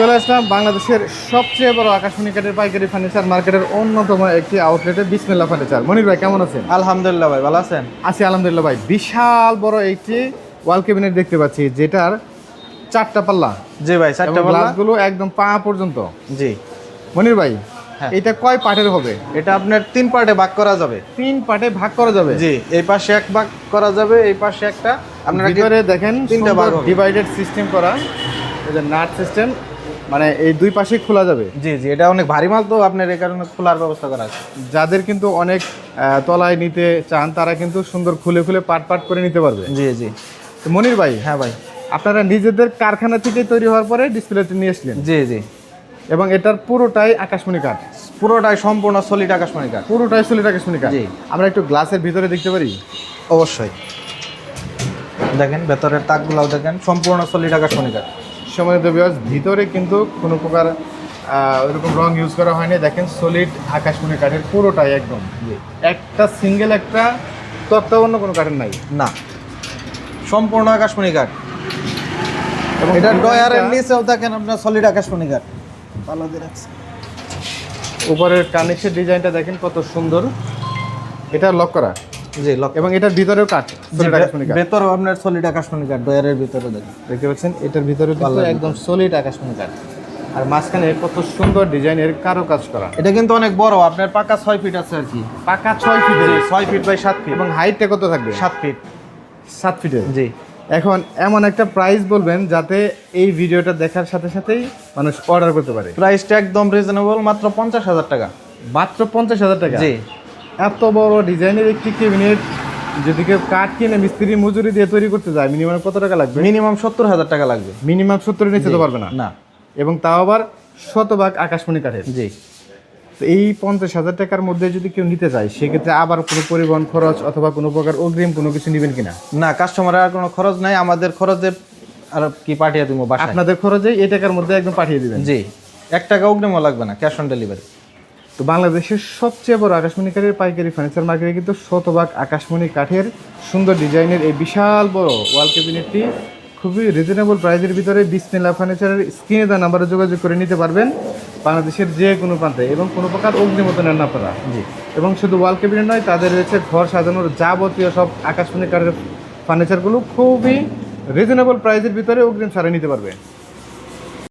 চলে আসলাম বাংলাদেশের সবচেয়ে বড় আকাশমণি কাঠের পাইকারি ফার্নিচার মার্কেটের অন্যতম একটি আউটলেটে বিসমিল্লাহ ফার্নিচার। মনির ভাই কেমন আছেন? আলহামদুলিল্লাহ ভাই, ভালো আছেন? আছি আলহামদুলিল্লাহ ভাই। বিশাল বড় একটি ওয়াল ক্যাবিনেট দেখতে পাচ্ছি, যেটার 4টা পাল্লা। জি ভাই, 4টা পাল্লা, গ্লাসগুলো একদম পা পর্যন্ত। জি মনির ভাই, হ্যাঁ। এটা কয় পার্টের হবে? এটা আপনার 3 পার্টে ভাগ করা যাবে। 3 পার্টে ভাগ করা যাবে। জি, এই পাশে এক ভাগ করা যাবে, এই পাশে একটা। আপনারা ভিতরে দেখেন 3টা ভাগ হবে। ডিভাইডেড সিস্টেম করা, এই যে নাট সিস্টেম, মানে এই দুই পাশেই খোলা যাবে। জি জি, এটা অনেক ভারী মাল তো, আপনার এই কারণে খোলার ব্যবস্থা করা আছে। যাদের কিন্তু অনেক তলায় নিতে চান, তারা কিন্তু সুন্দর খুলে খুলে পাট পাট করে নিতে পারবে। জি জি। তো মনির ভাই, হ্যাঁ ভাই, আপনারা নিজেদের কারখানা থেকে তৈরি হওয়ার পরে ডিসপ্লেতে নিয়ে আসলেন, জি জি। এবং এটার পুরোটাই আকাশমণি কাঠ, পুরোটাই সম্পূর্ণ সলিড আকাশমণি কাঠ। পুরোটাই সলিড আকাশমণি কাঠ। জি। আমরা একটু গ্লাসের ভিতরে দেখতে পারি? অবশ্যই। দেখেন ভেতরের তাকগুলাও দেখেন, সম্পূর্ণ সলিড আকাশমণি কাঠ। সম্মানিত ভিউয়ার্স, ভিতরে কিন্তু কোনো প্রকার ওইরকম রং ইউজ করা হয়নি। দেখেন সলিড আকাশমণি কাঠের পুরোটাই একদম। একটা সিঙ্গেল একটা তক্তা অন্য কোনো কাঠের নাই। না, সম্পূর্ণ আকাশমণি কাঠ। এবং এটা ডয়ারের নিচেও দেখেন আপনার সলিড আকাশমণি কাঠ পাল্লা দিয়ে রাখছে। উপরের কার্নিশের ডিজাইনটা দেখেন কত সুন্দর। এটা লক করা, জি লক। এবং এটার ভিতরেও কাঠ, সলিড আকাশমণি কাঠ। ভেতরেও আপনার সলিড আকাশমণি কাঠ, ডয়ারের ভিতরে দেখেন, দেখতে পাচ্ছেন এটার ভিতরে কিন্তু পাল্লার একদম সলিড আকাশমণি কাঠ। আর মাঝখানে কত সুন্দর ডিজাইনের কারো কাজ করা। এটা কিন্তু অনেক বড়, আপনার পাকা 6 ফিট আছে আর কি। পাকা 6 ফিটের, 6 ফিট বাই 7 ফিট। এবং হাইটটা কত থাকবে? 7 ফিট। 7 ফিটের। জি। এখন এমন একটা প্রাইস বলবেন যাতে এই ভিডিওটা দেখার সাথে সাথেই মানুষ অর্ডার করতে পারে। প্রাইসটা একদম রিজনেবল, মাত্র 50,000 টাকা। মাত্র 50,000 টাকা। জি। এত বড় ডিজাইনের একটি ক্যাবিনেট যদি কেউ কাঠ কিনে মিস্ত্রি মজুরি দিয়ে তৈরি করতে যায়, মিনিমাম কত টাকা লাগবে? মিনিমাম 70,000 টাকা লাগবে। মিনিমাম 70-এর নিচে তো পারবে না। না। এবং তাও আবার শতভাগ আকাশমণি কাঠের। জি। তো এই 50,000 টাকার মধ্যে যদি কেউ নিতে চায়, সেক্ষেত্রে আবার কোনো পরিবহন খরচ অথবা কোনো প্রকার অগ্রিম কোনো কিছু নেবেন কিনা? না, কাস্টমারের আর কোনো খরচ নাই, আমাদের খরচে আর কি পাঠিয়ে দিব বাসায়। আপনাদের খরচে এই টাকার মধ্যে একদম পাঠিয়ে দিবেন। জি, 1 টাকা অগ্রিমও লাগবে না, ক্যাশ অন ডেলিভারি। তো বাংলাদেশের সবচেয়ে বড় আকাশমণি কাঠের পাইকারি ফার্নিচার মার্কেটে কিন্তু শতভাগ আকাশমণি কাঠের সুন্দর ডিজাইনের এই বিশাল বড় ওয়াল ক্যাবিনেটটি খুবই রিজনেবল প্রাইসের ভিতরে বিসমিল্লাহ ফার্নিচারের স্ক্রিনে দেওয়া নাম্বারে যোগাযোগ করে নিতে পারবেন বাংলাদেশের যে কোনো প্রান্তে, এবং কোনো প্রকার অগ্নিমত নেন না আপনারা। জি। এবং শুধু ওয়াল ক্যাবিনেট নয়, তাদের রয়েছে ঘর সাজানোর যাবতীয় সব আকাশমণি কাঠের ফার্নিচারগুলো খুবই রিজনেবল প্রাইসের ভিতরে অগ্রিম ছাড়ে নিতে পারবে।